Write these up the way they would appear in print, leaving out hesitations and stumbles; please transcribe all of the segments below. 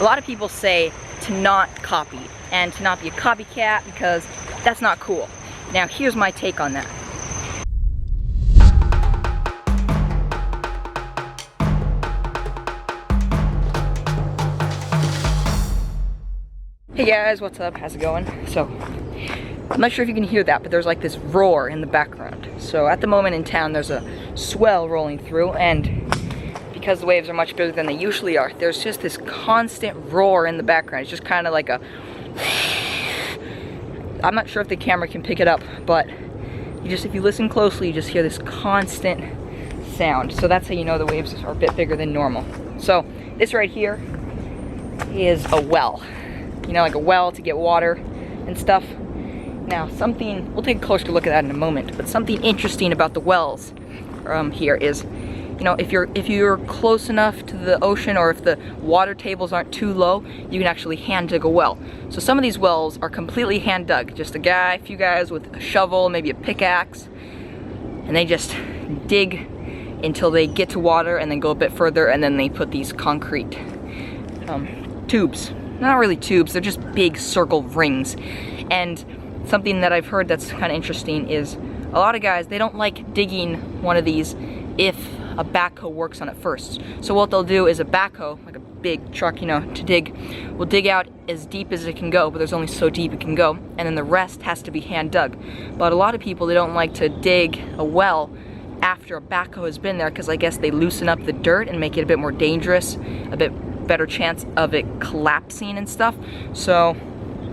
lot of people say to not copy and to not be a copycat because that's not cool. Now here's my take on that. Hey guys, what's up? How's it going? So, I'm not sure if you can hear that, but there's like this roar in the background. So at the moment in town, there's a swell rolling through, and because the waves are much bigger than they usually are, there's just this constant roar in the background. It's just kind of like a... I'm not sure if the camera can pick it up, but if you listen closely, you just hear this constant sound. So that's how you know the waves are a bit bigger than normal. So this right here is a well. You know, like a well to get water and stuff. Now something, we'll take a closer look at that in a moment, but something interesting about the wells here is, you know, if you're close enough to the ocean, or if the water tables aren't too low, you can actually hand dig a well. So some of these wells are completely hand dug. Just a few guys with a shovel, maybe a pickaxe, and they just dig until they get to water and then go a bit further, and then they put these concrete tubes. Not really tubes, they're just big circle rings. And something that I've heard that's kind of interesting is a lot of guys, they don't like digging one of these if a backhoe works on it first. So what they'll do is a backhoe, like a big truck, you know, to dig, will dig out as deep as it can go, but there's only so deep it can go, and then the rest has to be hand dug. But a lot of people, they don't like to dig a well after a backhoe has been there, because I guess they loosen up the dirt and make it a bit more dangerous, a bit better chance of it collapsing and stuff. So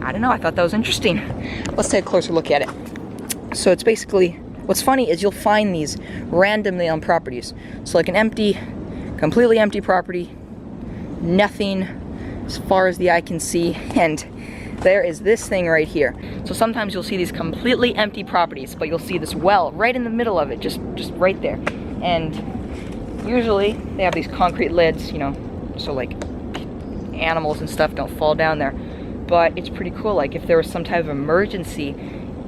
I don't know, I thought that was interesting. Let's take a closer look at it. So it's basically, what's funny is you'll find these randomly on properties. So like an empty, completely empty property, nothing as far as the eye can see, and there is this thing right here. So sometimes you'll see these completely empty properties, but you'll see this well right in the middle of it, just right there. And usually they have these concrete lids, you know, so like animals and stuff don't fall down there. But it's pretty cool, like if there was some type of emergency,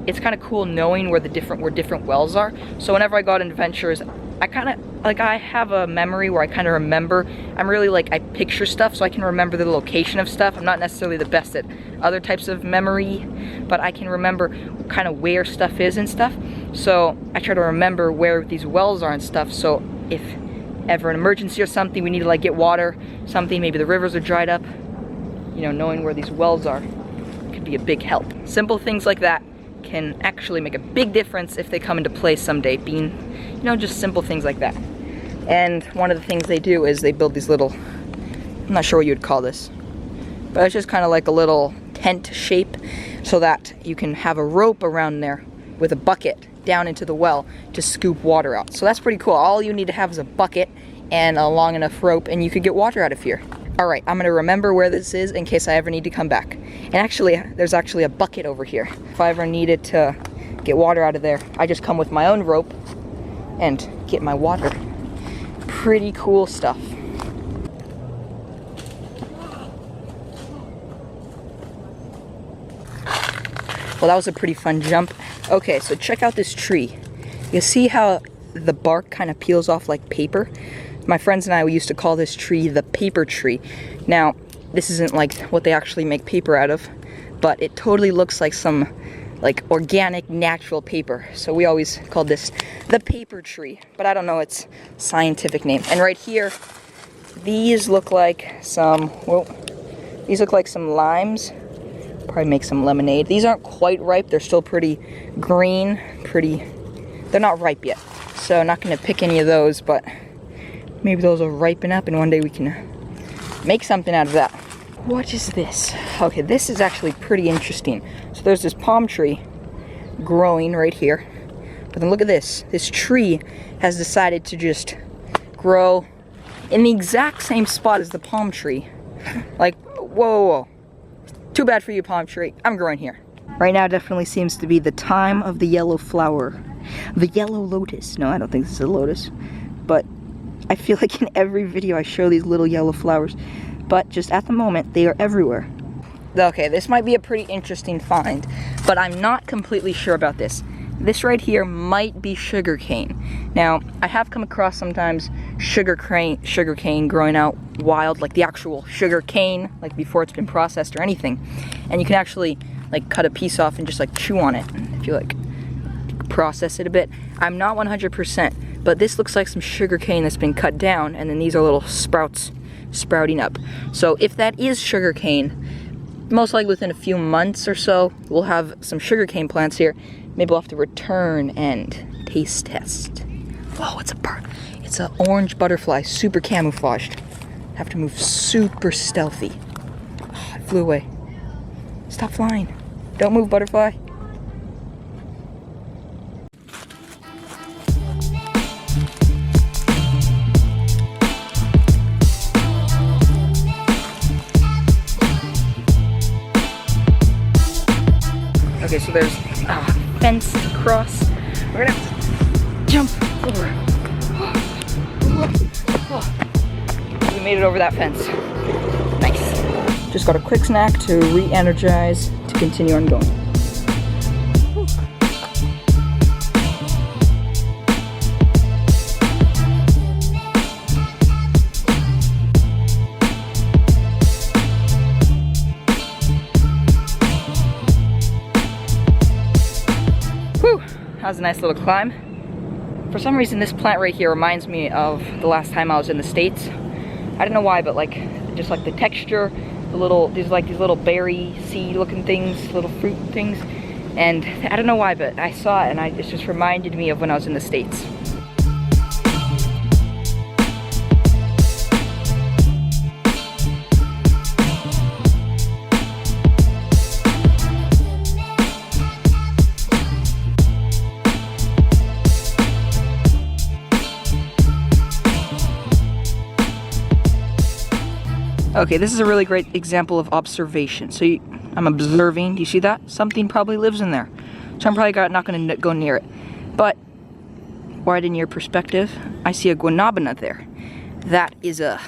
it's kind of cool knowing where different wells are. So whenever I go out on adventures, I have a memory where I kind of remember. I'm really like, I picture stuff, so I can remember the location of stuff. I'm not necessarily the best at other types of memory, but I can remember kind of where stuff is and stuff. So I try to remember where these wells are and stuff, so if ever an emergency or something, we need to like get water, something, maybe the rivers are dried up, you know, knowing where these wells are could be a big help. Simple things like that can actually make a big difference if they come into play someday, being, you know, just simple things like that. And one of the things they do is they build these little, I'm not sure what you would call this, but it's just kind of like a little tent shape, so that you can have a rope around there with a bucket down into the well to scoop water out. So that's pretty cool. All you need to have is a bucket and a long enough rope, and you could get water out of here. All right, I'm gonna remember where this is in case I ever need to come back. And actually, there's actually a bucket over here. If I ever needed to get water out of there, I just come with my own rope and get my water. Pretty cool stuff. Well, that was a pretty fun jump. Okay, so check out this tree. You see how the bark kind of peels off like paper? My friends and I, we used to call this tree the paper tree. Now, this isn't like what they actually make paper out of, but it totally looks like some like organic, natural paper. So we always called this the paper tree, but I don't know its scientific name. And right here, these look like some, these look like some limes. Probably make some lemonade. These aren't quite ripe, they're still pretty green, they're not ripe yet. So I'm not gonna pick any of those, but maybe those will ripen up and one day we can make something out of that. What is this? Okay, this is actually pretty interesting. So there's this palm tree growing right here, but then look at this. This tree has decided to just grow in the exact same spot as the palm tree. Like, whoa. Too bad for you, palm tree. I'm growing here. Right now definitely seems to be the time of the yellow flower. The yellow lotus. No, I don't think this is a lotus. But I feel like in every video I show these little yellow flowers. But just at the moment, they are everywhere. Okay, this might be a pretty interesting find, but I'm not completely sure about this. This right here might be sugarcane. Now, I have come across sometimes sugarcane growing out wild, like the actual sugarcane, like before it's been processed or anything. And you can actually like cut a piece off and just like chew on it if you like process it a bit. I'm not 100%, but this looks like some sugarcane that's been cut down, and then these are little sprouts sprouting up. So if that is sugarcane, most likely within a few months or so, we'll have some sugarcane plants here. Maybe we'll have to return and taste test. Whoa, it's a bird. It's an orange butterfly, super camouflaged. Have to move super stealthy. Oh, it flew away. Stop flying. Don't move, butterfly. Okay, so there's a fence to cross. We're gonna have to jump over. We made it over that fence. Nice. Just got a quick snack to re-energize to continue on going. That was a nice little climb. For some reason, this plant right here reminds me of the last time I was in the States. I don't know why, but like, just like the texture, the little, these little berry seed looking things, little fruit things. And I don't know why, but I saw it and it just reminded me of when I was in the States. Okay, this is a really great example of observation. So I'm observing, do you see that? Something probably lives in there. So I'm probably not gonna go near it. But, widen your perspective, I see a Guaanabana there. That is a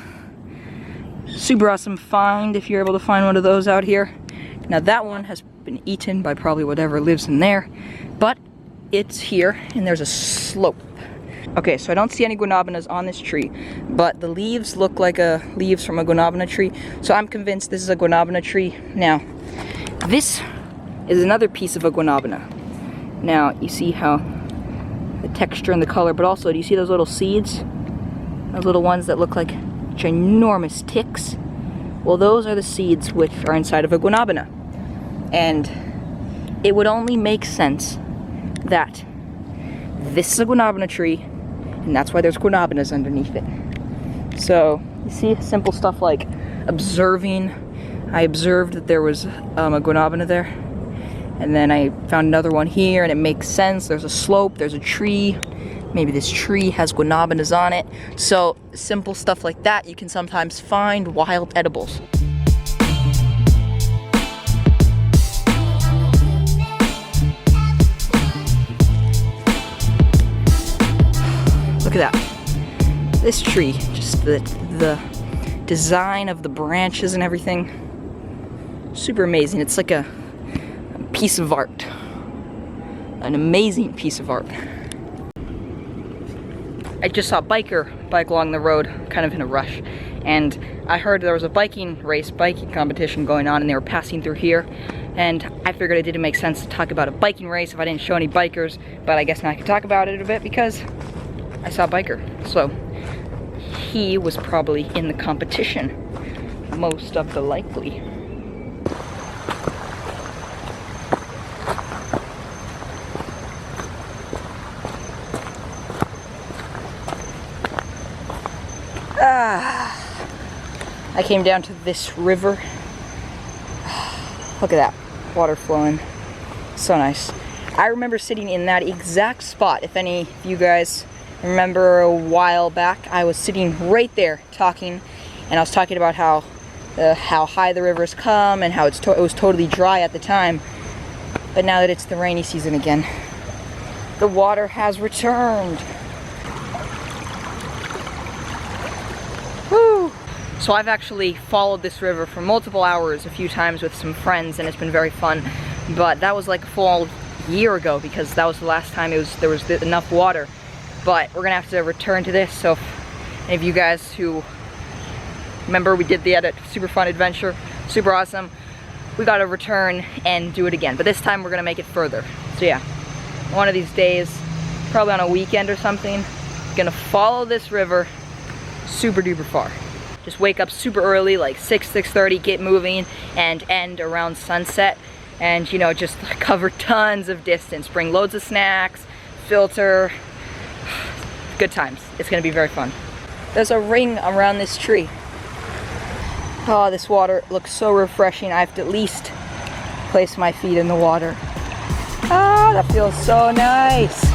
super awesome find if you're able to find one of those out here. Now that one has been eaten by probably whatever lives in there, but it's here and there's a slope. Okay, so I don't see any Guaanabanas on this tree, but the leaves look like leaves from a Guaanabana tree, so I'm convinced this is a Guaanabana tree. Now, this is another piece of a Guaanabana. Now, you see how the texture and the color, but also, do you see those little seeds? Those little ones that look like ginormous ticks? Well, those are the seeds which are inside of a Guaanabana. And it would only make sense that this is a Guaanabana tree, and that's why there's Guanabanas underneath it. So, you see, simple stuff like observing. I observed that there was a Guaanabana there, and then I found another one here, and it makes sense. There's a slope, there's a tree. Maybe this tree has Guanabanas on it. So, simple stuff like that, you can sometimes find wild edibles. Look at that. This tree, just the design of the branches and everything, super amazing. It's like a piece of art. An amazing piece of art. I just saw a biker bike along the road, kind of in a rush, and I heard there was a biking competition going on, and they were passing through here, and I figured it didn't make sense to talk about a biking race if I didn't show any bikers, but I guess now I can talk about it a bit because I saw a biker. So he was probably in the competition, most of the likely. I came down to this river. Look at that, water flowing. So nice. I remember sitting in that exact spot. If any of you guys remember a while back, I was sitting right there talking, and I was talking about how high the river's come and how it was totally dry at the time. But now that it's the rainy season again, the water has returned. Woo! So I've actually followed this river for multiple hours a few times with some friends, and it's been very fun. But that was like a full year ago because that was the last time there was enough water. But we're gonna have to return to this. So if any of you guys who remember we did the edit, super fun adventure, super awesome, we gotta return and do it again. But this time we're gonna make it further. So yeah, one of these days, probably on a weekend or something, gonna follow this river super duper far. Just wake up super early, like 6:30, get moving, and end around sunset. And you know, just cover tons of distance, bring loads of snacks, filter, good times. It's gonna be very fun. There's a ring around this tree. Oh, this water looks so refreshing. I have to at least place my feet in the water. Ah, that feels so nice.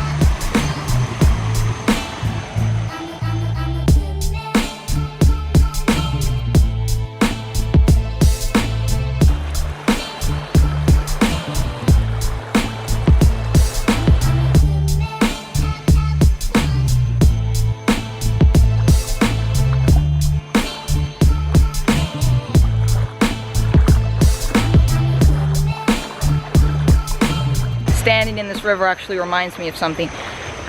Standing in this river actually reminds me of something.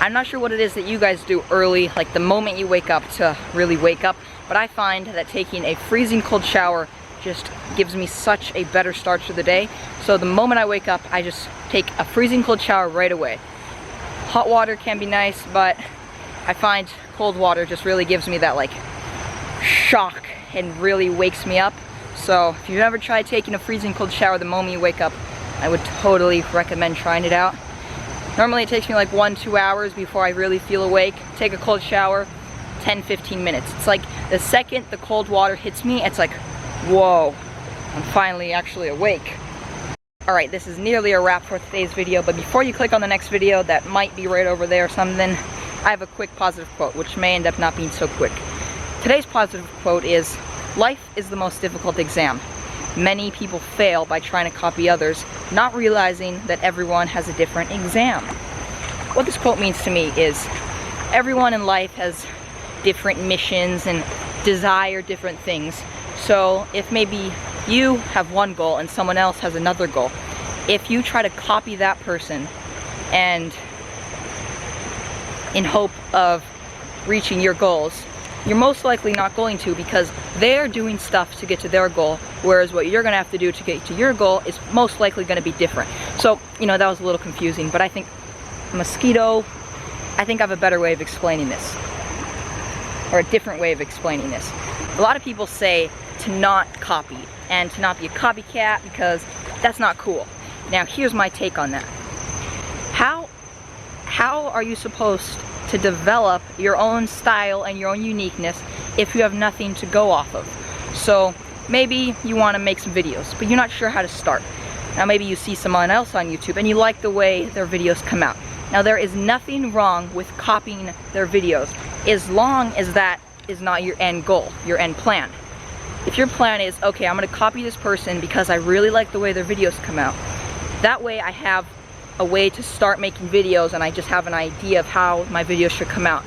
I'm not sure what it is that you guys do early, like the moment you wake up to really wake up, but I find that taking a freezing cold shower just gives me such a better start to the day. So the moment I wake up, I just take a freezing cold shower right away. Hot water can be nice, but I find cold water just really gives me that like shock and really wakes me up. So if you've ever tried taking a freezing cold shower the moment you wake up, I would totally recommend trying it out. Normally it takes me like 1-2 hours before I really feel awake. Take a cold shower, 10-15 minutes. It's like the second the cold water hits me, it's like, whoa, I'm finally actually awake. Alright, this is nearly a wrap for today's video, but before you click on the next video that might be right over there or something, I have a quick positive quote, which may end up not being so quick. Today's positive quote is, "Life is the most difficult exam. Many people fail by trying to copy others, not realizing that everyone has a different exam." What this quote means to me is everyone in life has different missions and desire different things. So if maybe you have one goal and someone else has another goal, if you try to copy that person and in hope of reaching your goals, you're most likely not going to, because they're doing stuff to get to their goal, whereas what you're gonna have to do to get to your goal is most likely gonna be different. So, you know, that was a little confusing, but I think I think I have a better way of explaining this, or a different way of explaining this. A lot of people say to not copy and to not be a copycat because that's not cool. Now, here's my take on that. How are you supposed to develop your own style and your own uniqueness if you have nothing to go off of? So maybe you want to make some videos, but you're not sure how to start. Now maybe you see someone else on YouTube and you like the way their videos come out. Now there is nothing wrong with copying their videos as long as that is not your end goal, your end plan. If your plan is, okay, I'm going to copy this person because I really like the way their videos come out, that way I have a way to start making videos and I just have an idea of how my videos should come out.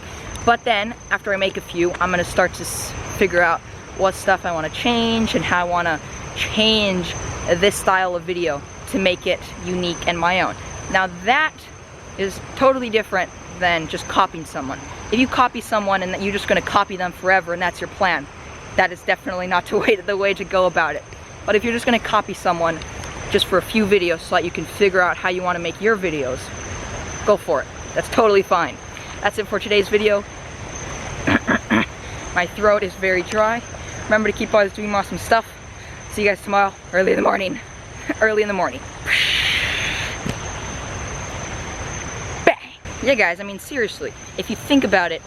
But then after I make a few, I'm going to start to figure out what stuff I want to change and how I want to change this style of video to make it unique and my own. Now that is totally different than just copying someone. If you copy someone and you're just going to copy them forever and that's your plan, that is definitely not the way to go about it. But if you're just going to copy someone just for a few videos so that you can figure out how you want to make your videos, go for it. That's totally fine. That's it for today's video. My throat is very dry. Remember to keep always doing awesome stuff. See you guys tomorrow, early in the morning. Early in the morning. Bang! Yeah guys, I mean seriously, if you think about it,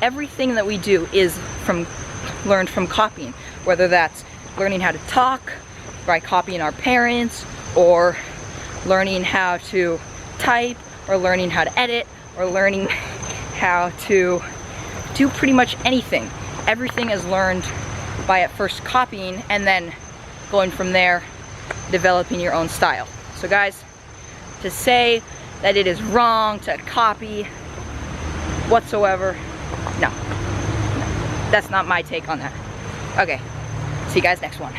everything that we do is learned from copying. Whether that's learning how to talk by copying our parents, or learning how to type, or learning how to edit, or learning how to do pretty much anything. Everything is learned by at first copying and then going from there, developing your own style. So guys, to say that it is wrong to copy whatsoever, no, that's not my take on that. Okay, see you guys next one.